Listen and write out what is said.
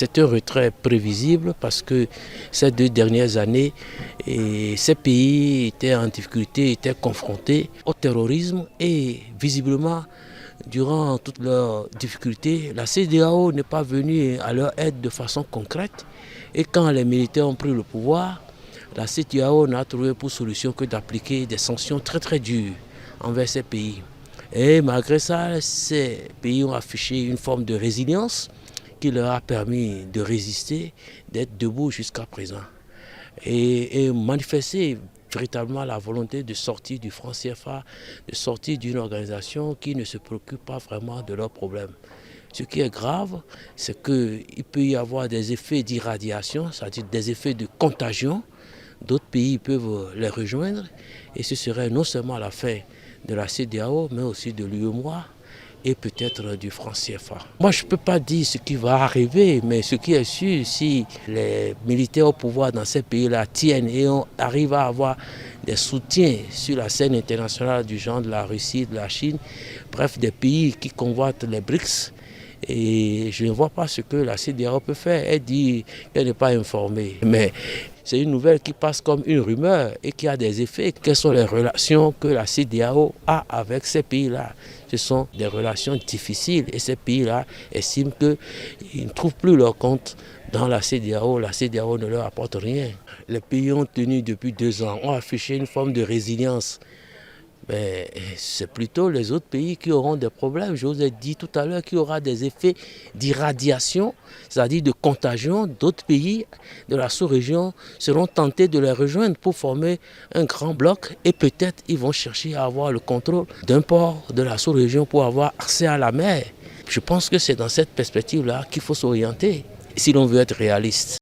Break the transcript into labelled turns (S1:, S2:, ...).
S1: C'est un retrait prévisible parce que ces 2 dernières années, ces pays étaient en difficulté, étaient confrontés au terrorisme et visiblement, durant toutes leurs difficultés, la CEDEAO n'est pas venue à leur aide de façon concrète. Et quand les militaires ont pris le pouvoir, la CEDEAO n'a trouvé pour solution que d'appliquer des sanctions très dures envers ces pays. Et malgré ça, ces pays ont affiché une forme de résilience qui leur a permis de résister, d'être debout jusqu'à présent. Et manifester véritablement la volonté de sortir du franc CFA, de sortir d'une organisation qui ne se préoccupe pas vraiment de leurs problèmes. Ce qui est grave, c'est qu'il peut y avoir des effets d'irradiation, c'est-à-dire des effets de contagion. D'autres pays peuvent les rejoindre et ce serait non seulement la fin de la CEDEAO, mais aussi de l'UEMOA et peut-être du franc CFA. Moi, je ne peux pas dire ce qui va arriver, mais ce qui est sûr, si les militaires au pouvoir dans ces pays-là tiennent et on arrive à avoir des soutiens sur la scène internationale du genre de la Russie, de la Chine, bref, des pays qui convoitent les BRICS, et je ne vois pas ce que la CEDEAO peut faire. Elle dit qu'elle n'est pas informée. Mais c'est une nouvelle qui passe comme une rumeur et qui a des effets. Quelles sont les relations que la CEDEAO a avec ces pays-là? Ce sont des relations difficiles et ces pays-là estiment qu'ils ne trouvent plus leur compte dans la CEDEAO. La CEDEAO ne leur apporte rien. Les pays ont tenu depuis 2 ans, ont affiché une forme de résilience. Mais c'est plutôt les autres pays qui auront des problèmes. Je vous ai dit tout à l'heure qu'il y aura des effets d'irradiation, c'est-à-dire de contagion. D'autres pays de la sous-région seront tentés de les rejoindre pour former un grand bloc et peut-être ils vont chercher à avoir le contrôle d'un port de la sous-région pour avoir accès à la mer. Je pense que c'est dans cette perspective-là qu'il faut s'orienter si l'on veut être réaliste.